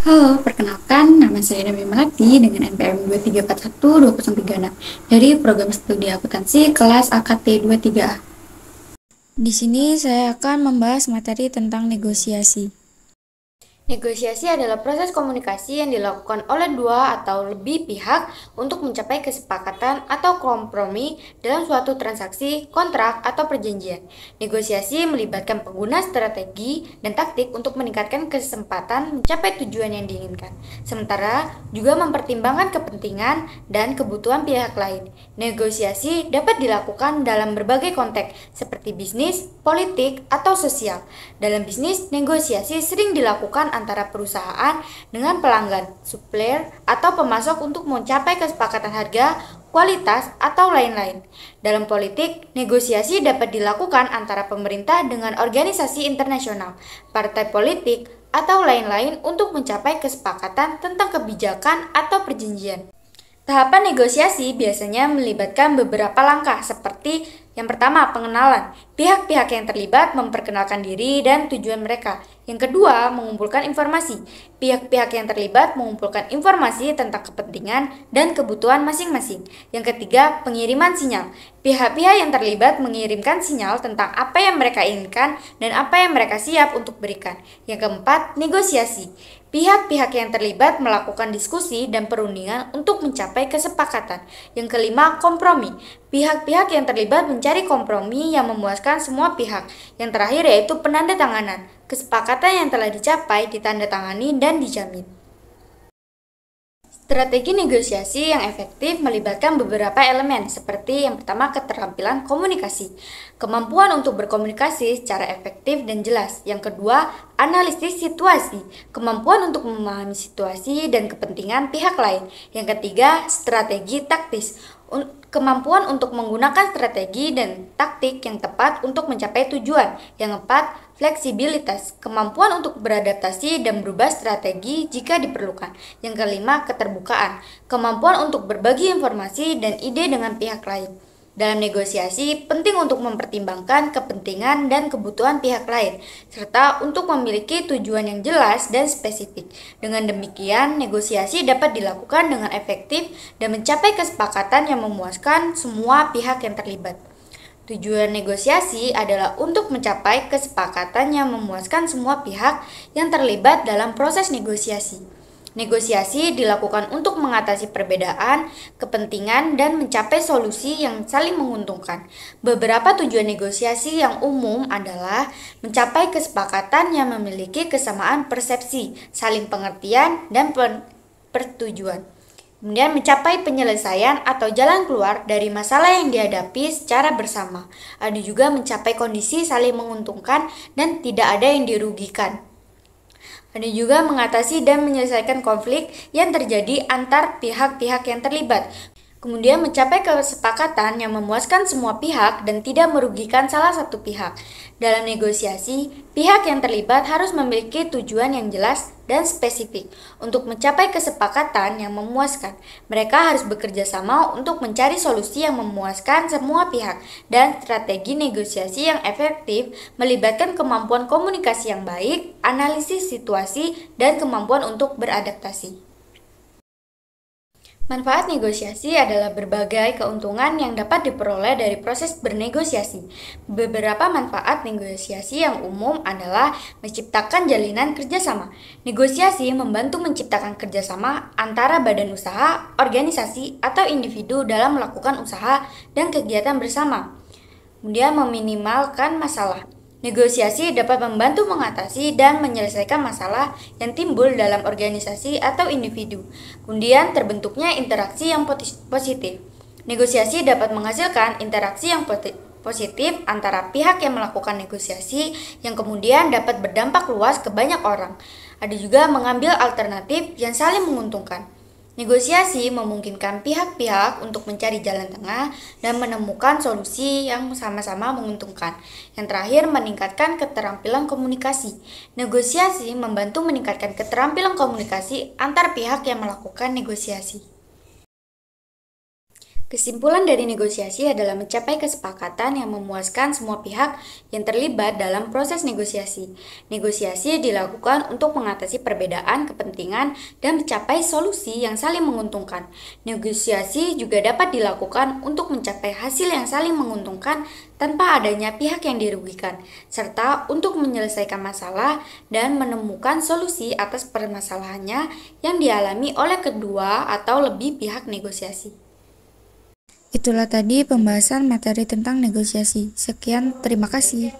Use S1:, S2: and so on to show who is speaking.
S1: Halo, perkenalkan nama saya Nabi Melati dengan NPM 23412036 dari program studi akuntansi kelas AKT 23A. Di sini saya akan membahas materi tentang negosiasi. Negosiasi adalah proses komunikasi yang dilakukan oleh dua atau lebih pihak untuk mencapai kesepakatan atau kompromi dalam suatu transaksi, kontrak, atau perjanjian. Negosiasi melibatkan pengguna strategi dan taktik untuk meningkatkan kesempatan mencapai tujuan yang diinginkan, sementara juga mempertimbangkan kepentingan dan kebutuhan pihak lain. Negosiasi dapat dilakukan dalam berbagai konteks, seperti bisnis, politik, atau sosial. Dalam bisnis, negosiasi sering dilakukan antara perusahaan dengan pelanggan, supplier, atau pemasok untuk mencapai kesepakatan harga, kualitas, atau lain-lain. Dalam politik, negosiasi dapat dilakukan antara pemerintah dengan organisasi internasional, partai politik, atau lain-lain untuk mencapai kesepakatan tentang kebijakan atau perjanjian. Tahapan negosiasi biasanya melibatkan beberapa langkah seperti yang pertama, pengenalan. Pihak-pihak yang terlibat memperkenalkan diri dan tujuan mereka. Yang kedua, mengumpulkan informasi. Pihak-pihak yang terlibat mengumpulkan informasi tentang kepentingan dan kebutuhan masing-masing. Yang ketiga, pengiriman sinyal. Pihak-pihak yang terlibat mengirimkan sinyal tentang apa yang mereka inginkan dan apa yang mereka siap untuk berikan. Yang keempat, negosiasi. Pihak-pihak yang terlibat melakukan diskusi dan perundingan untuk mencapai kesepakatan. Yang kelima, kompromi. Pihak-pihak yang terlibat mencari kompromi yang memuaskan semua pihak. Yang terakhir yaitu penandatanganan. Kesepakatan yang telah dicapai ditandatangani dan dijamin. Strategi negosiasi yang efektif melibatkan beberapa elemen, seperti yang pertama keterampilan komunikasi, kemampuan untuk berkomunikasi secara efektif dan jelas. Yang kedua, analisis situasi, kemampuan untuk memahami situasi dan kepentingan pihak lain. Yang ketiga, strategi taktis, kemampuan untuk menggunakan strategi dan taktik yang tepat untuk mencapai tujuan. Yang keempat, fleksibilitas, kemampuan untuk beradaptasi dan berubah strategi jika diperlukan. Yang kelima, keterbukaan, kemampuan untuk berbagi informasi dan ide dengan pihak lain. Dalam negosiasi, penting untuk mempertimbangkan kepentingan dan kebutuhan pihak lain, serta untuk memiliki tujuan yang jelas dan spesifik. Dengan demikian, negosiasi dapat dilakukan dengan efektif dan mencapai kesepakatan yang memuaskan semua pihak yang terlibat. Tujuan negosiasi adalah untuk mencapai kesepakatan yang memuaskan semua pihak yang terlibat dalam proses negosiasi. Negosiasi dilakukan untuk mengatasi perbedaan, kepentingan, dan mencapai solusi yang saling menguntungkan. Beberapa tujuan negosiasi yang umum adalah mencapai kesepakatan yang memiliki kesamaan persepsi, saling pengertian, dan pertujuan. Kemudian mencapai penyelesaian atau jalan keluar dari masalah yang dihadapi secara bersama. Ada juga mencapai kondisi saling menguntungkan dan tidak ada yang dirugikan. Ada juga mengatasi dan menyelesaikan konflik yang terjadi antar pihak-pihak yang terlibat. Kemudian mencapai kesepakatan yang memuaskan semua pihak dan tidak merugikan salah satu pihak. Dalam negosiasi, pihak yang terlibat harus memiliki tujuan yang jelas dan spesifik untuk mencapai kesepakatan yang memuaskan. Mereka harus bekerja sama untuk mencari solusi yang memuaskan semua pihak, dan strategi negosiasi yang efektif melibatkan kemampuan komunikasi yang baik, analisis situasi, dan kemampuan untuk beradaptasi. Manfaat negosiasi adalah berbagai keuntungan yang dapat diperoleh dari proses bernegosiasi. Beberapa manfaat negosiasi yang umum adalah menciptakan jalinan kerjasama. Negosiasi membantu menciptakan kerjasama antara badan usaha, organisasi, atau individu dalam melakukan usaha dan kegiatan bersama. Kemudian meminimalkan masalah. Negosiasi dapat membantu mengatasi dan menyelesaikan masalah yang timbul dalam organisasi atau individu. Kemudian terbentuknya interaksi yang positif. Negosiasi dapat menghasilkan interaksi yang positif antara pihak yang melakukan negosiasi yang kemudian dapat berdampak luas ke banyak orang. Ada juga mengambil alternatif yang saling menguntungkan. Negosiasi memungkinkan pihak-pihak untuk mencari jalan tengah dan menemukan solusi yang sama-sama menguntungkan. Yang terakhir, meningkatkan keterampilan komunikasi. Negosiasi membantu meningkatkan keterampilan komunikasi antar pihak yang melakukan negosiasi. Kesimpulan dari negosiasi adalah mencapai kesepakatan yang memuaskan semua pihak yang terlibat dalam proses negosiasi. Negosiasi dilakukan untuk mengatasi perbedaan kepentingan dan mencapai solusi yang saling menguntungkan. Negosiasi juga dapat dilakukan untuk mencapai hasil yang saling menguntungkan tanpa adanya pihak yang dirugikan, serta untuk menyelesaikan masalah dan menemukan solusi atas permasalahannya yang dialami oleh kedua atau lebih pihak negosiasi.
S2: Itulah tadi pembahasan materi tentang negosiasi. Sekian, terima kasih.